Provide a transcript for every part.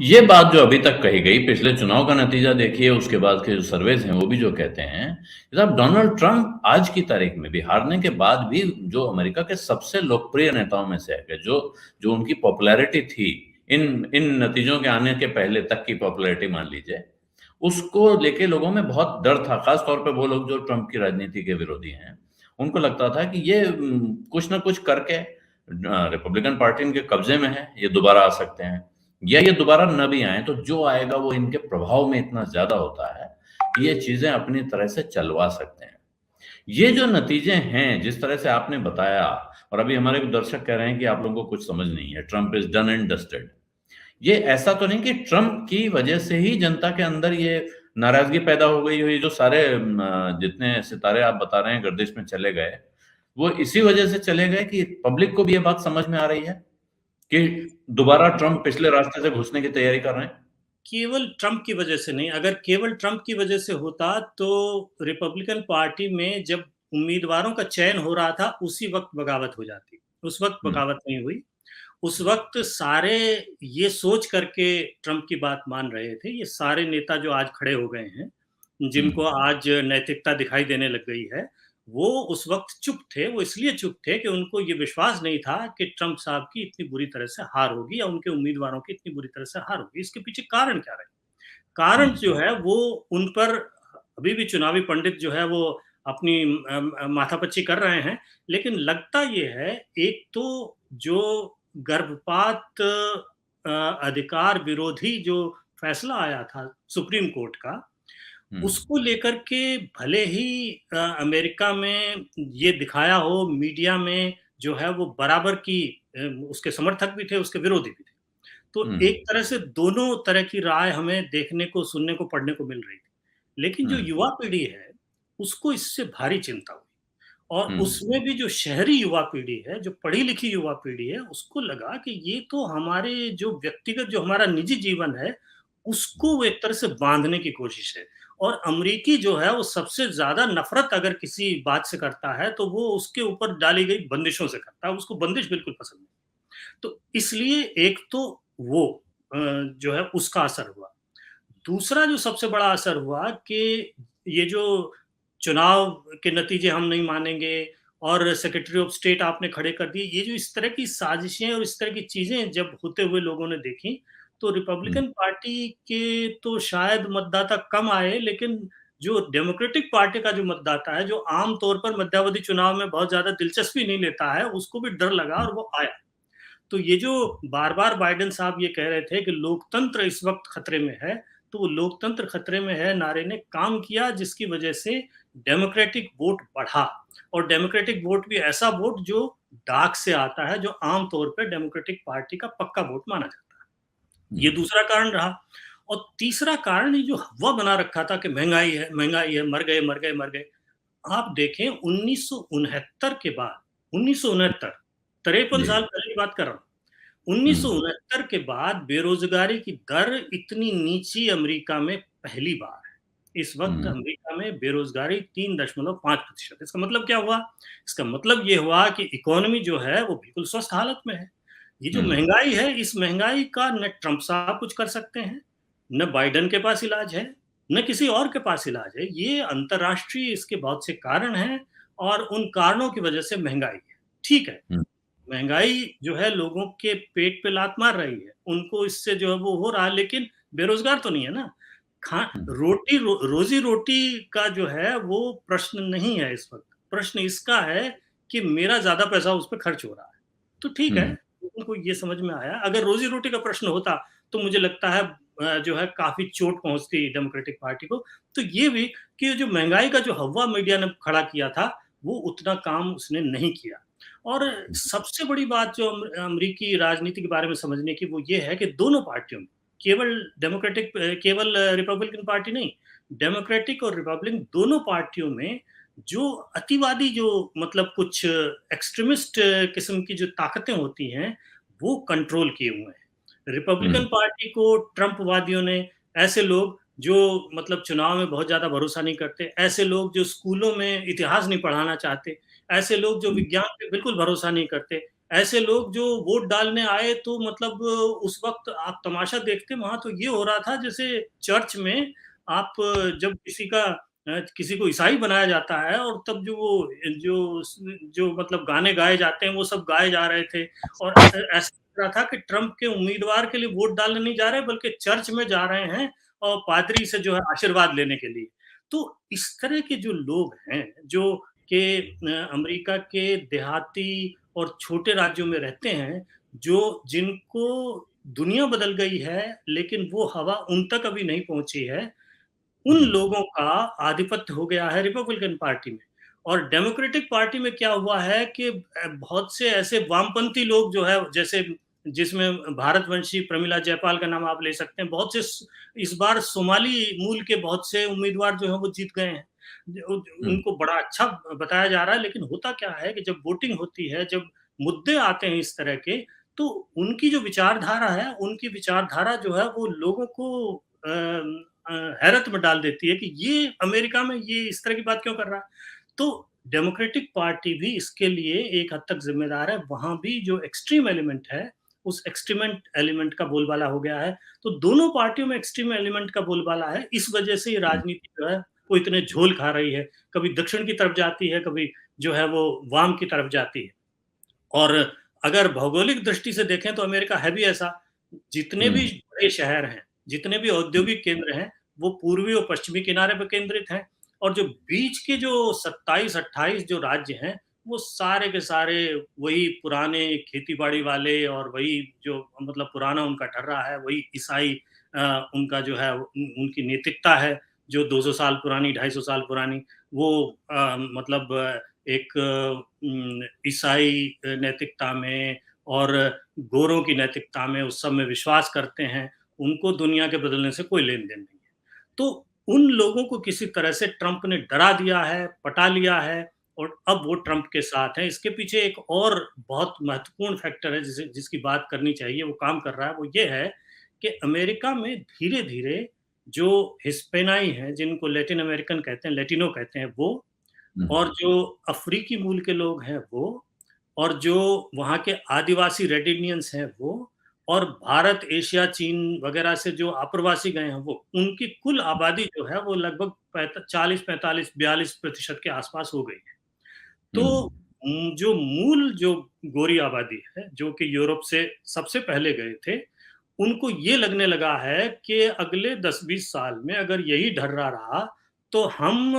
ये बात जो अभी तक कही गई, पिछले चुनाव का नतीजा देखिए, उसके बाद के जो सर्वेज़ हैं, वो भी जो कहते हैं, कि साहब डोनाल्ड ट्रंप आज की तारीख में भी, हारने के बाद भी जो अमेरिका के सबसे लोकप्रिय नेताओं में से है, जो जो उनकी पॉपुलैरिटी थी, इन इन नतीजों के आने के पहले तक की पॉपुलैरिटी मान लीजिए, उसको लेके लोगों में बहुत डर था, खास तौर पे वो लोग जो ट्रंप की राजनीति के विरोधी हैं। उनको लगता था कि ये कुछ न कुछ करके रिपब्लिकन पार्टी इनके कब्ज़े में है, ये दोबारा आ सकते हैं। या ये दोबारा न भी आएँ, तो जो आएगा वो इनके प्रभाव में इतना ज़्यादा होता है, कि ये चीज़ें अपनी तरह से चलवा सकते हैं। ये जो नतीजे हैं, जिस तरह से आपने बताया और अभी हमारे दर्शक कह रहे हैं कि आप लोगों को कुछ समझ नहीं है, Trump is done and dusted. ये ऐसा तो नहीं कि ट्रंप की वजह से ही जनता के अंदर ये नाराज़गी पैदा हो गई हो, ये जो सारे जितने सितारे आप बता रहे हैं गर्दिश में चले गए, वो इसी वजह से चले गए कि पब्लिक को भी ये बात समझ में आ रही है, कि दोबारा ट्रंप पिछले रास्ते से घुसने की तैयारी कर रहे हैं? केवल ट्रंप की वजह से नहीं, अगर केवल ट्रंप की वजह से होता तो रिपब्लिकन पार्टी में जब उम्मीदवारों का चयन हो रहा था, उसी वक़्त बगावत हो जाती। उस वक़्त हुँ। बगावत नहीं हुई। उस वक़्त सारे ये सोच करके ट्रंप की बात मान रहे थे, ये सारे नेता जो आज खड़े हो गए हैं, जिनको हुँ। आज नैतिकता दिखाई देने लग गई है, वो उस वक़्त चुप थे। वो इसलिए चुप थे कि उनको ये विश्वास नहीं था कि ट्रंप साहब की इतनी बुरी तरह से हार होगी या उनके उम्मीदवारों की इतनी बुरी तरह से हार होगी। इसके पीछे कारण क्या रहे? कारण हुँ। जो है वो उन पर अभी भी चुनावी पंडित जो है वो अपनी माथापच्ची कर रहे हैं। लेकिन लगता ये है, एक तो जो गर्भपात अधिकार विरोधी जो फैसला आया था सुप्रीम कोर्ट का, हुँ। उसको लेकर के भले ही अमेरिका में ये दिखाया हो, मीडिया में जो है वो बराबर की उसके समर्थक भी थे, उसके विरोधी भी थे। तो हुँ। एक तरह से दोनों तरह की राय हमें देखने को, सुनने को, पढ़ने को मिल रही थी। लेकिन जो हुँ। युवा पीढ़ी है, उसको इससे भारी चिंता हुई और हुँ। उसमें भी जो शहरी युवा पीढ़ी है, जो पढ़ी-लिखी युवा पीढ़ी है, उसको लगा कि ये तो हमारे जो व्यक्तिगत जो हमारा निजी जीवन है, उसको वो एक तरह से बाँधने की कोशिश है। और अमरीकी जो है, वो सबसे ज़्यादा नफ़रत अगर किसी बात से करता है, तो वो उसके ऊपर डाली गई बंदिशों से करता है, उसको बंदिश बिल्कुल पसंद नहीं। तो इसलिए एक तो वो जो है उसका असर हुआ। दूसरा जो सबसे बड़ा असर हुआ कि ये जो चुनाव के नतीजे हम नहीं मानेंगे और सेक्रेटरी ऑफ स्टेट आपने खड़े कर दिए, ये जो इस तरह की साजिशें और इस तरह की चीज़ें जब होते हुए लोगों ने देखी, तो हुँ। रिपब्लिकन पार्टी के तो शायद मतदाता कम आए, लेकिन जो डेमोक्रेटिक पार्टी का जो मतदाता है, जो आम तौर पर मध्यावधि चुनाव में बहुत ज़्यादा दिलचस्पी नहीं लेता है, उसको भी डर लगा हुँ। और वो आया। तो ये जो बार-बार बाइडेन साहब ये कह रहे थे कि लोकतंत्र इस वक़्त खतरे में है, तो वो लोकतंत्र खतरे में है नारे ने काम किया, जिसकी वजह से डेमोक्रेटिक वोट बढ़ा और डेमोक्रेटिक वोट भी ऐसा वोट जो डाक से आता है, जो आम तौर पे डेमोक्रेटिक पार्टी का पक्का वोट माना जाता है। हुँ। ये दूसरा कारण रहा और तीसरा कारण ये जो हव्वा बना रखा था कि महँगाई है, मर गए, मर गए, मर गए। आप देखें 1969 के बाद 1969 53 जी। साल पहले की बात कर रहा हूँ। हुँ। 1969 के बाद बेरोज़गारी की दर इतनी नीची अमेरिका में पहली बार है। इस वक़्त हुँ। अमेरिका में बेरोज़गारी 3.5% इसका मतलब क्या हुआ? इसका मतलब ये हुआ कि इकोनॉमी जो है वो बिल्कुल स्वस्थ हालत में है। ये जो हुँ। महँगाई है, इस महँगाई का न ट्रंप साहब कुछ कर सकते हैं, न बाइडेन के पास इलाज है, न किसी और के पास इलाज है। ये अंतर्राष्ट्रीय इसके बहुत से कारण हैं और उन कारणों की वजह से महँगाई है। ठीक है, हुँ। महँगाई जो है लोगों के पेट पे लात मार रही है, उनको इससे जो है वो हो रहा है, लेकिन बेरोज़गार तो नहीं है ना। खा हुँ। रोज़ी-रोटी का जो है वो प्रश्न नहीं है इस वक़्त। प्रश्न इसका है कि मेरा ज़्यादा पैसा उस पे खर्च हो रहा है। तो ठीक है, हुँ। लोगों को ये समझ में आया। अगर रोज़ी-रोटी का प्रश्न होता तो मुझे लगता है जो है काफ़ी चोट पहुँचती डेमोक्रेटिक पार्टी को। तो ये भी कि जो महँगाई का जो हव्वा मीडिया ने खड़ा किया था, वो उतना काम उसने नहीं किया। और सबसे बड़ी बात जो अमरीकी राजनीति के बारे में समझने की वो ये है कि दोनों पार्टियों में केवल रिपब्लिकन पार्टी नहीं, डेमोक्रेटिक और रिपब्लिकन दोनों पार्टियों में जो अतिवादी जो मतलब कुछ एक्सट्रीमिस्ट किस्म की जो ताकतें होती हैं, वो कंट्रोल किए हुए हैं। हुँ। रिपब्लिकन पार्टी को ट्रंप वादियों ने ऐसे लोग जो मतलब चुनाव में बहुत ज़्यादा भरोसा नहीं करते, ऐसे लोग जो स्कूलों में इतिहास नहीं पढ़ाना चाहते, ऐसे लोग जो हुँ। विज्ञान पे बिल्कुल भरोसा नहीं करते, ऐसे लोग जो वोट डालने आए तो मतलब उस वक़्त आप तमाशा देखते वहाँ तो ये हो रहा था जैसे चर्च में आप जब किसी को ईसाई बनाया जाता है और तब जो जो मतलब गाने गाए जाते हैं वो सब गाए जा रहे थे और ऐसा लग रहा था कि ट्रम्प के उम्मीदवार के लिए वोट डालने नहीं जा रहे बल्कि चर्च में जा रहे हैं और पादरी से जो है आशीर्वाद लेने के लिए। तो इस तरह के जो लोग हैं जो अमेरिका के देहाती और छोटे राज्यों में रहते हैं, जिनको दुनिया बदल गई है, लेकिन वो हवा उन तक अभी नहीं पहुँची है। उन जी। लोगों का आधिपत्य हो गया है रिपब्लिकन पार्टी में। और डेमोक्रेटिक पार्टी में क्या हुआ है कि बहुत से ऐसे वामपंथी लोग जो है जैसे जिसमें भारतवंशी प्रमिला जयपाल का नाम आप ले सकते हैं। बहुत से इस बार सोमाली मूल के बहुत से उम्मीदवार जो हैं वो जीत गए हैं। हुँ, उनको बड़ा अच्छा बताया जा रहा है, लेकिन होता क्या है कि जब वोटिंग होती है, जब मुद्दे आते हैं इस तरह के, तो उनकी जो विचारधारा है, उनकी विचारधारा जो है वो लोगों को हैरत में डाल देती है कि ये अमेरिका में ये इस तरह की बात क्यों कर रहा है। तो डेमोक्रेटिक पार्टी भी इसके लिए एक हद तक ज़िम्मेदार है। वहाँ भी जो एक्सट्रीम एलिमेंट है, उस एक्सट्रीमेंट एलिमेंट का बोलबाला हो गया है। तो दोनों पार्टियों में एक्सट्रीम एलिमेंट का बोलबाला है। इस वजह से ये हुँ, राजनीति जो है, वो इतने झोल खा रही है। कभी दक्षिण की तरफ जाती है, कभी जो है वो वाम की तरफ जाती है। और अगर भौगोलिक दृष्टि से देखें तो अमेरिका है भी ऐसा। जितने भी हुँ, बड़े शहर हैं, जितने भी हुँ, औद्योगिक केंद्र हैं, वो पूर्वी और पश्चिमी किनारे पे केंद्रित हैं और जो बीच के जो 27-28 जो राज्य हैं, वो सारे के सारे वही पुराने खेती-बाड़ी वाले और वही जो मतलब पुराना उनका ढर्रा है, वही ईसाई उनका जो है उनकी नैतिकता है, जो 200 साल पुरानी, 250 साल पुरानी, वो मतलब एक ईसाई नैतिकता में और गोरों की नैतिकता में उस सब में विश्वास करते हैं, उनको दुनिया के बदलने से कोई लेन-देन नहीं है। तो उन लोगों को किसी तरह से ट्रंप ने डरा दिया है, पटा लिया है और अब वो ट्रंप के साथ हैं। इसके पीछे एक और बहुत महत्वपूर्ण फैक्टर है जिसकी बात करनी चाहिए, वो काम कर रहा है, वो ये है कि अमेरिका में धीरे-धीरे जो हिस्पैनाई हैं, जिनको लैटिन अमेरिकन कहते हैं, लैटिनो कहते हैं वो हुँ, और जो अफ्रीकी मूल के लोग हैं वो, और जो वहाँ के आदिवासी रेड इंडियंस हैं वो, और भारत, एशिया, चीन वगैरह से जो आप्रवासी गए हैं वो, उनकी कुल आबादी जो है वो लगभग 40-45-42% के आसपास हो गई है। हुँ, तो जो मूल जो गोरी आबादी है, जो कि यूरोप से सबसे पहले गए थे, उनको ये लगने लगा है कि अगले 10-20 साल में अगर यही ढर्रा रहा, तो हम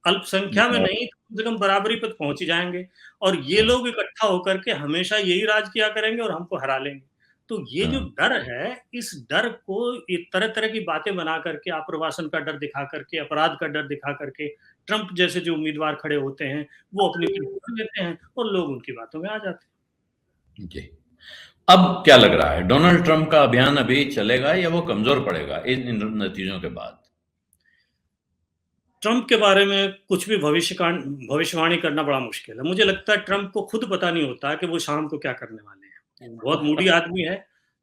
अल्पसंख्या में नहीं, कम से कम बराबरी पर पहुँच ही जाएँगे और ये हाँ, लोग इकट्ठा होकर के हमेशा यही राज किया करेंगे और हमको हरा लेंगे। तो ये जो हाँ, डर है, इस डर को ये तरह-तरह की बातें बना करके, आप्रवासन का डर दिखा करके, अपराध का डर दिखा करके, ट्रंप जैसे जो उम्मीदवार खड़े होते हैं, वो अपनी तरफ कर लेते हैं और लोग उनकी बातों में आ जाते हैं। जी। अब क्या लग रहा है, डोनाल्ड ट्रम्प का अभियान अभी चलेगा या वो कमज़ोर पड़ेगा इन नतीजों के बाद? ट्रंप के बारे में कुछ भी भविष्यवाणी करना बड़ा मुश्किल है। मुझे लगता है ट्रंप को खुद पता नहीं होता कि वो शाम को क्या करने वाले हैं। वो बहुत मूडी आदमी है,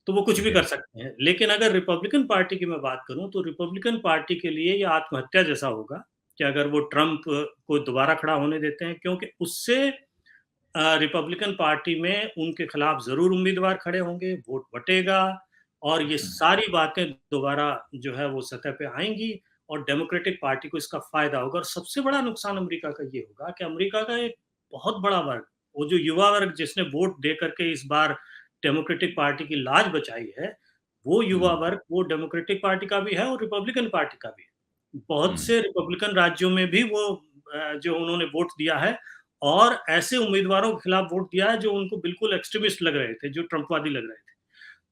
तो वो कुछ भी जी। कर सकते हैं। लेकिन अगर रिपब्लिकन पार्टी की मैं बात करूँ, तो रिपब्लिकन पार्टी के लिए ये आत्महत्या जैसा होगा कि अगर वो ट्रंप को दोबारा खड़ा होने देते हैं, क्योंकि उससे रिपब्लिकन पार्टी में उनके खिलाफ ज़रूर उम्मीदवार खड़े होंगे, वोट बँटेगा और ये हुँ, सारी बातें दोबारा जो है वो सतह पे आएँगी और डेमोक्रेटिक पार्टी को इसका फ़ायदा होगा और सबसे बड़ा नुकसान अमेरिका का ये होगा कि अमेरिका का एक बहुत बड़ा वर्ग, वो जो युवा वर्ग जिसने वोट दे करके इस बार डेमोक्रेटिक पार्टी की लाज बचाई है, वो युवा हुँ, वर्ग वो डेमोक्रेटिक पार्टी का भी है और रिपब्लिकन पार्टी का भी है। बहुत हुँ, से रिपब्लिकन राज्यों में भी वो जो उन्होंने वोट दिया है और ऐसे उम्मीदवारों के खिलाफ वोट दिया है जो उनको बिल्कुल एक्सट्रीमिस्ट लग रहे थे, जो ट्रंपवादी लग रहे थे।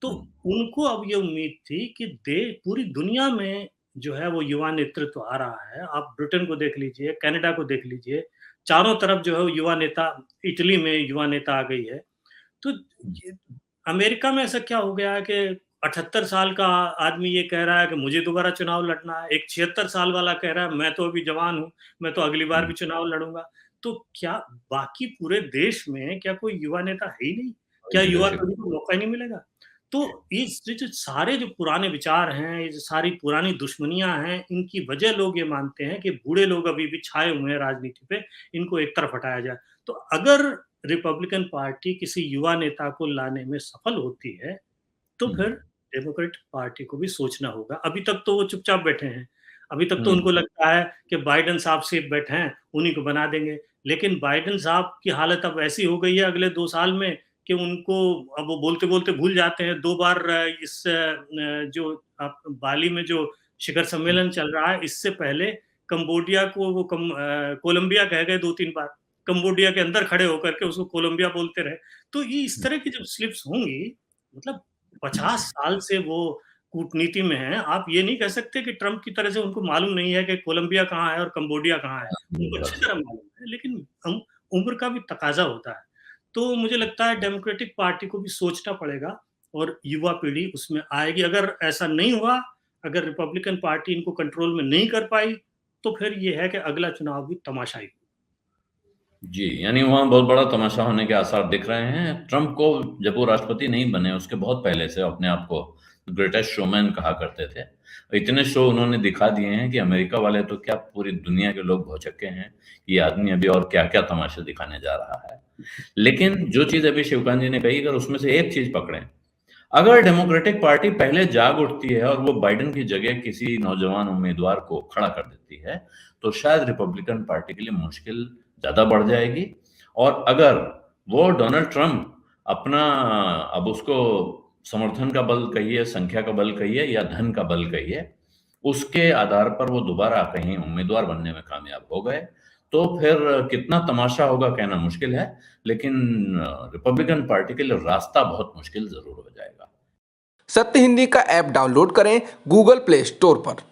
तो हुँ, उनको अब ये उम्मीद थी कि दे पूरी दुनिया में जो है वो युवा नेतृत्व आ रहा है। आप ब्रिटेन को देख लीजिए, कनाडा को देख लीजिए, चारों तरफ जो है वो युवा नेता, इटली में युवा नेता आ गई है। तो हुँ, ये अमेरिका में ऐसा क्या हो गया है कि 78 साल का आदमी ये कह रहा है कि मुझे दोबारा चुनाव लड़ना है, एक 76 साल वाला कह रहा है मैं तो अभी जवान हूँ, मैं तो अगली बार हुँ, भी चुनाव लड़ूँगा। तो क्या बाकी पूरे देश में क्या कोई युवा नेता है ही नहीं? क्या युवा लीडरशिप। पीढ़ी को मौका ही नहीं मिलेगा? तो इस जो सारे जो पुराने विचार हैं, ये जो सारी पुरानी दुश्मनियाँ हैं, इनकी वजह लोग ये मानते हैं कि बूढ़े लोग अभी भी छाए हुए हैं राजनीति पे, इनको एक तरफ हटाया जाए। तो अगर रिपब्लिकन पार्टी किसी युवा नेता को लाने में सफल होती है, तो हुँ, फिर डेमोक्रेटिक पार्टी को भी सोचना होगा। अभी तक तो वो चुपचाप बैठे हैं। अभी तक तो हुँ, उनको लगता है कि बाइडेन साहब सेफ बैठे हैं, उन्हीं को बना देंगे। लेकिन बाइडेन साहब की हालत अब ऐसी हो गई है अगले 2 साल में कि उनको अब वो बोलते-बोलते भूल जाते हैं। 2 बार जो बाली में जो शिखर हुँ, सम्मेलन चल रहा है, इससे पहले कंबोडिया को वो कोलंबिया कह गए 2-3 बार। कंबोडिया के अंदर खड़े होकर के उसको कोलंबिया बोलते रहे। तो ये इस हुँ, तरह की जब स्लिप्स होंगी, मतलब 50 साल से वो कूटनीति में हैं। आप ये नहीं कह सकते कि ट्रम्प की तरह से उनको मालूम नहीं है कि कोलंबिया कहाँ है और कंबोडिया कहाँ है। उनको अच्छी तरह मालूम है, लेकिन उम्र का भी तकाज़ा होता है। तो मुझे लगता है डेमोक्रेटिक पार्टी को भी सोचना पड़ेगा और युवा पीढ़ी उसमें आएगी। अगर ऐसा नहीं हुआ, अगर रिपब्लिकन पार्टी इनको कंट्रोल में नहीं कर पाई, तो फिर ये है कि अगला चुनाव भी तमाशाई। जी, यानी वहाँ बहुत बड़ा तमाशा होने के आसार दिख रहे हैं। ट्रम्प को जब वो राष्ट्रपति नहीं बने, उसके बहुत पहले से अपने आप को ग्रेटेस्ट शोमैन कहा करते थे। इतने शो उन्होंने दिखा दिए हैं कि अमेरिका वाले तो क्या पूरी दुनिया के लोग भौचक्के हैं, ये आदमी अभी और क्या-क्या तमाशे दिखाने जा रहा है। लेकिन जो चीज़ अभी शिवकांत जी ने कही, अगर उसमें से एक चीज़ पकड़ें, अगर डेमोक्रेटिक पार्टी पहले जाग उठती है और वो बाइडेन की जगह किसी नौजवान उम्मीदवार को खड़ा कर देती है, तो शायद रिपब्लिकन पार्टी के लिए मुश्किल ज़्यादा बढ़ जाएगी। और अगर वो डोनाल्ड ट्रम्प अपना अब उसको समर्थन का बल कहिए, संख्या का बल कहिए या धन का बल कहिए, उसके आधार पर वो दोबारा कहीं उम्मीदवार बनने में कामयाब हो गए, तो फिर कितना तमाशा होगा कहना मुश्किल है, लेकिन रिपब्लिकन पार्टी के लिए रास्ता बहुत मुश्किल ज़रूर हो जाएगा। सत्य हिंदी का ऐप डाउनलोड करें गूगल प्ले स्टोर पर।